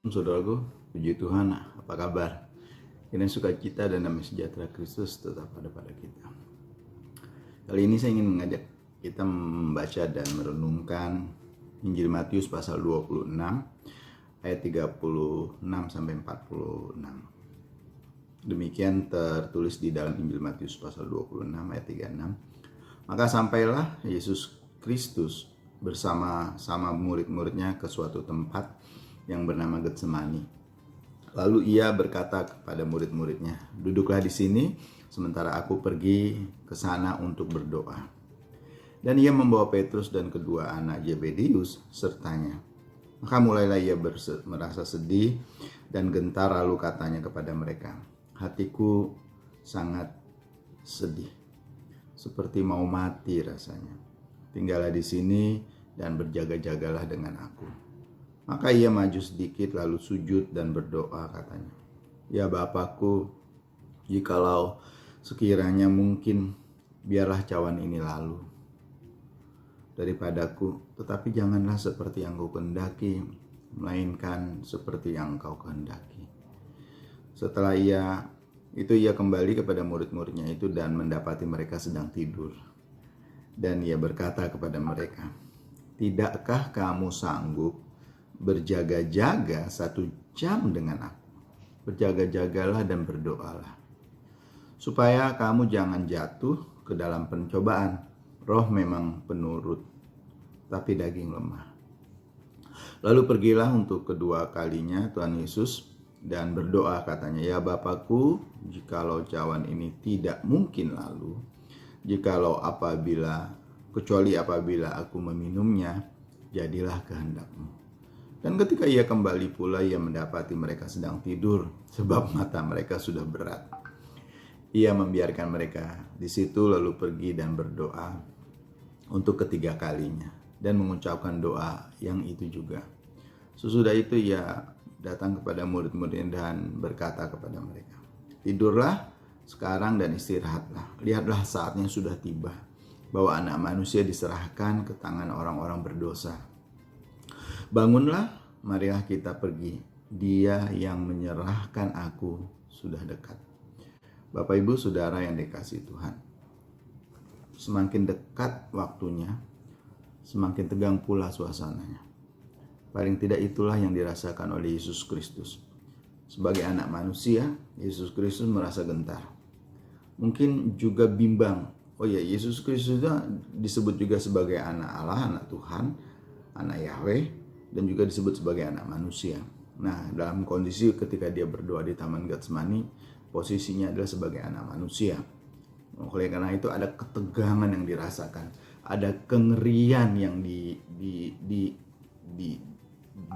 Saudaraku, puji Tuhan, apa kabar? Kiranya sukacita dan damai sejahtera Kristus tetap ada pada kita. Kali ini saya ingin mengajak kita membaca dan merenungkan Injil Matius pasal 26 ayat 36 sampai 46. Demikian tertulis di dalam Injil Matius pasal 26 ayat 36. Maka sampailah Yesus Kristus bersama-sama murid-muridnya ke suatu tempat yang bernama Getsemani. Lalu ia berkata kepada murid-muridnya, "Duduklah di sini sementara aku pergi ke sana untuk berdoa." Dan ia membawa Petrus dan kedua anak Zebedius sertanya. Maka mulailah ia merasa sedih dan gentar, lalu katanya kepada mereka, "Hatiku sangat sedih, seperti mau mati rasanya. Tinggallah di sini dan berjaga-jagalah dengan aku." Maka ia maju sedikit lalu sujud dan berdoa katanya, "Ya Bapakku, jikalau sekiranya mungkin, biarlah cawan ini lalu daripadaku, tetapi janganlah seperti yang kau kehendaki, melainkan seperti yang kau kehendaki." Setelah ia kembali kepada murid-muridnya itu dan mendapati mereka sedang tidur. Dan ia berkata kepada mereka, "Tidakkah kamu sanggup berjaga-jaga 1 jam dengan aku? Berjaga-jagalah dan berdoalah, supaya kamu jangan jatuh ke dalam pencobaan. Roh memang penurut, tapi daging lemah." Lalu pergilah untuk kedua kalinya Tuhan Yesus dan berdoa katanya, "Ya Bapakku, jikalau cawan ini tidak mungkin lalu, kecuali apabila aku meminumnya, jadilah kehendakmu." Dan ketika ia kembali pula, ia mendapati mereka sedang tidur, sebab mata mereka sudah berat. Ia membiarkan mereka di situ, lalu pergi dan berdoa untuk ketiga kalinya, dan mengucapkan doa yang itu juga. Sesudah itu ia datang kepada murid-muridnya dan berkata kepada mereka, "Tidurlah sekarang dan istirahatlah. Lihatlah saatnya sudah tiba, bahwa Anak Manusia diserahkan ke tangan orang-orang berdosa. Bangunlah, marilah kita pergi. Dia yang menyerahkan aku sudah dekat." Bapak, Ibu, Saudara yang dikasihi Tuhan, semakin dekat waktunya, semakin tegang pula suasananya. Paling tidak itulah yang dirasakan oleh Yesus Kristus. Sebagai anak manusia, Yesus Kristus merasa gentar. Mungkin juga bimbang. Oh ya, Yesus Kristus disebut juga sebagai anak Allah, anak Tuhan, anak Yahweh, dan juga disebut sebagai anak manusia. Nah, dalam kondisi ketika dia berdoa di Taman Getsemani, posisinya adalah sebagai anak manusia. Oleh karena itu ada ketegangan yang dirasakan, ada kengerian yang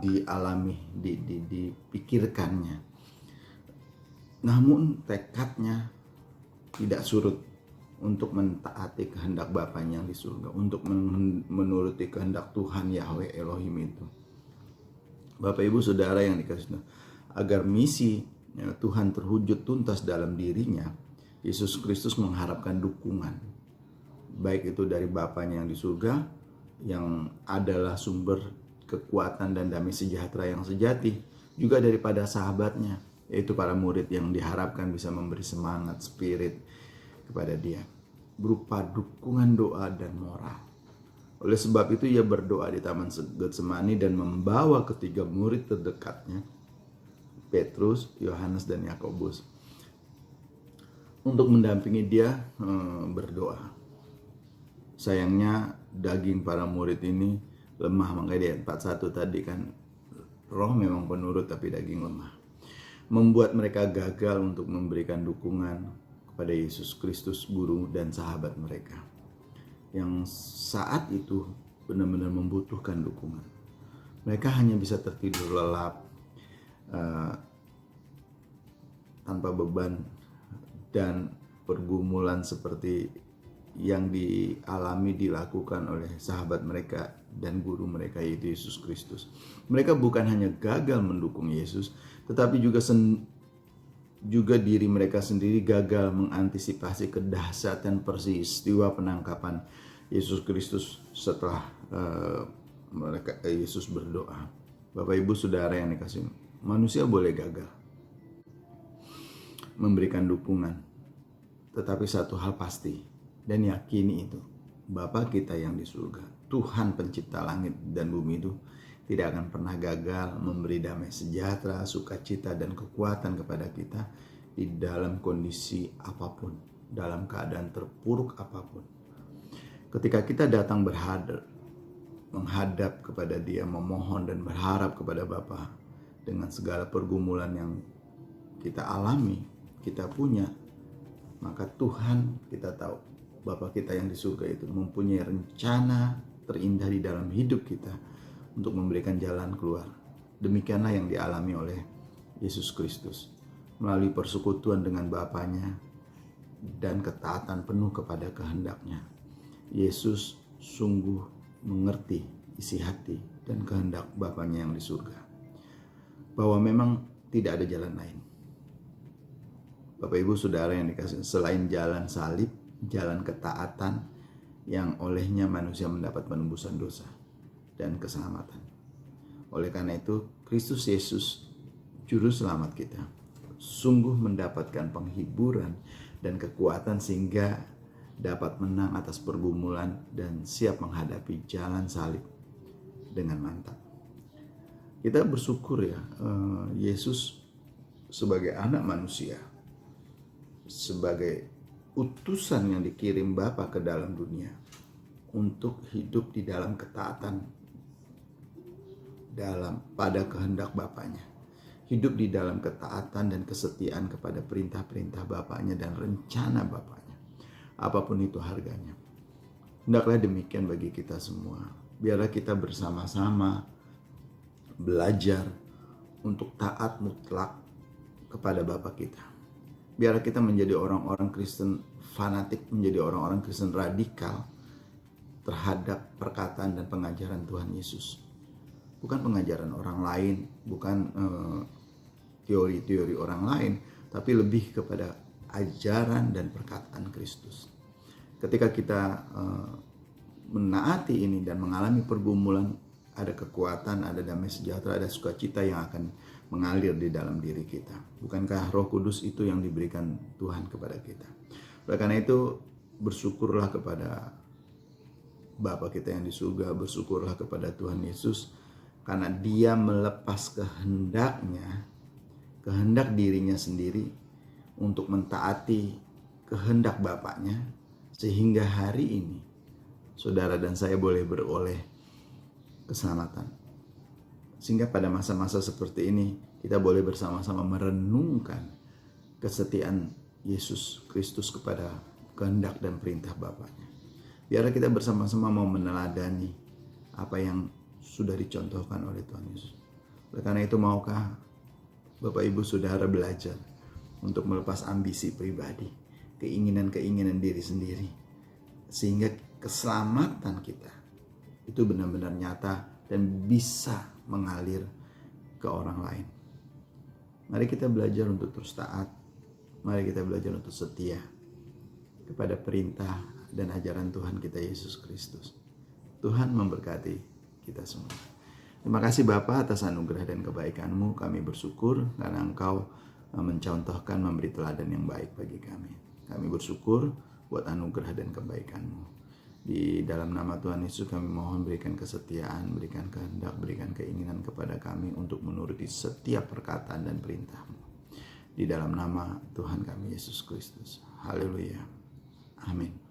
dialami, dipikirkannya. Namun tekadnya tidak surut untuk mentaati kehendak Bapanya yang di surga, untuk menuruti kehendak Tuhan Yahweh Elohim itu. Bapak, Ibu, Saudara yang dikasihi Tuhan, agar misi Tuhan terwujud tuntas dalam dirinya, Yesus Kristus mengharapkan dukungan, baik itu dari Bapanya yang di surga, yang adalah sumber kekuatan dan damai sejahtera yang sejati, juga daripada sahabatnya, yaitu para murid yang diharapkan bisa memberi semangat, spirit kepada dia, berupa dukungan doa dan moral. Oleh sebab itu ia berdoa di Taman Getsemani dan membawa ketiga murid terdekatnya, Petrus, Yohanes, dan Yakobus, untuk mendampingi dia berdoa. Sayangnya daging para murid ini lemah, makanya di ayat 41 tadi kan, roh memang penurut tapi daging lemah, membuat mereka gagal untuk memberikan dukungan kepada Yesus Kristus, guru dan sahabat mereka, yang saat itu benar-benar membutuhkan dukungan. Mereka hanya bisa tertidur lelap, tanpa beban dan pergumulan seperti yang dilakukan oleh sahabat mereka dan guru mereka, yaitu Yesus Kristus. Mereka bukan hanya gagal mendukung Yesus, tetapi juga diri mereka sendiri gagal mengantisipasi kedahsyatan peristiwa penangkapan Yesus Kristus setelah Yesus berdoa. Bapak, Ibu, Saudara yang dikasihi Manusia boleh gagal memberikan dukungan, tetapi satu hal pasti dan yakini itu, Bapa kita yang di surga, Tuhan pencipta langit dan bumi itu tidak akan pernah gagal memberi damai sejahtera, sukacita, dan kekuatan kepada kita di dalam kondisi apapun, dalam keadaan terpuruk apapun. Ketika kita datang menghadap kepada Dia, memohon dan berharap kepada Bapa dengan segala pergumulan yang kita alami, kita punya, maka Tuhan, kita tahu Bapa kita yang di surga itu mempunyai rencana terindah di dalam hidup kita untuk memberikan jalan keluar. Demikianlah yang dialami oleh Yesus Kristus melalui persekutuan dengan Bapanya dan ketaatan penuh kepada kehendaknya. Yesus sungguh mengerti isi hati dan kehendak Bapanya yang di surga, bahwa memang tidak ada jalan lain. Bapak Ibu Saudara yang dikasihi, selain jalan salib, jalan ketaatan yang olehnya manusia mendapat penembusan dosa dan keselamatan. Oleh karena itu, Kristus Yesus, Juru Selamat kita, sungguh mendapatkan penghiburan dan kekuatan sehingga dapat menang atas pergumulan dan siap menghadapi jalan salib dengan mantap. Kita bersyukur ya, Yesus sebagai anak manusia, sebagai utusan yang dikirim Bapa ke dalam dunia untuk hidup di dalam ketaatan pada kehendak Bapanya, hidup di dalam ketaatan dan kesetiaan kepada perintah-perintah Bapanya dan rencana Bapanya, apapun itu harganya. Hendaklah demikian bagi kita semua. Biarlah kita bersama-sama belajar untuk taat mutlak kepada Bapa kita. Biarlah kita menjadi orang-orang Kristen fanatik, menjadi orang-orang Kristen radikal terhadap perkataan dan pengajaran Tuhan Yesus. Bukan pengajaran orang lain, bukan teori-teori orang lain, tapi lebih kepada ajaran dan perkataan Kristus. Ketika kita menaati ini dan mengalami pergumulan, ada kekuatan, ada damai sejahtera, ada sukacita yang akan mengalir di dalam diri kita. Bukankah Roh Kudus itu yang diberikan Tuhan kepada kita? Oleh karena itu, bersyukurlah kepada Bapa kita yang di surga, bersyukurlah kepada Tuhan Yesus, karena Dia melepas kehendak dirinya sendiri untuk mentaati kehendak Bapaknya, sehingga hari ini saudara dan saya boleh beroleh keselamatan. Sehingga pada masa-masa seperti ini kita boleh bersama-sama merenungkan kesetiaan Yesus Kristus kepada kehendak dan perintah Bapaknya. Biarlah kita bersama-sama mau meneladani apa yang sudah dicontohkan oleh Tuhan Yesus. Oleh karena itu, maukah Bapak Ibu Saudara belajar untuk melepas ambisi pribadi, keinginan-keinginan diri sendiri, sehingga keselamatan kita itu benar-benar nyata dan bisa mengalir ke orang lain. Mari kita belajar untuk terus taat. Mari kita belajar untuk setia kepada perintah dan ajaran Tuhan kita Yesus Kristus. Tuhan memberkati kita semua. Terima kasih Bapa atas anugerah dan kebaikan-Mu. Kami bersyukur karena Engkau mencontohkan, memberi teladan yang baik bagi kami. Kami bersyukur buat anugerah dan kebaikan-Mu. Di dalam nama Tuhan Yesus kami mohon berikan kesetiaan, berikan kehendak, berikan keinginan kepada kami untuk menuruti setiap perkataan dan perintah-Mu. Di dalam nama Tuhan kami Yesus Kristus. Haleluya. Amin.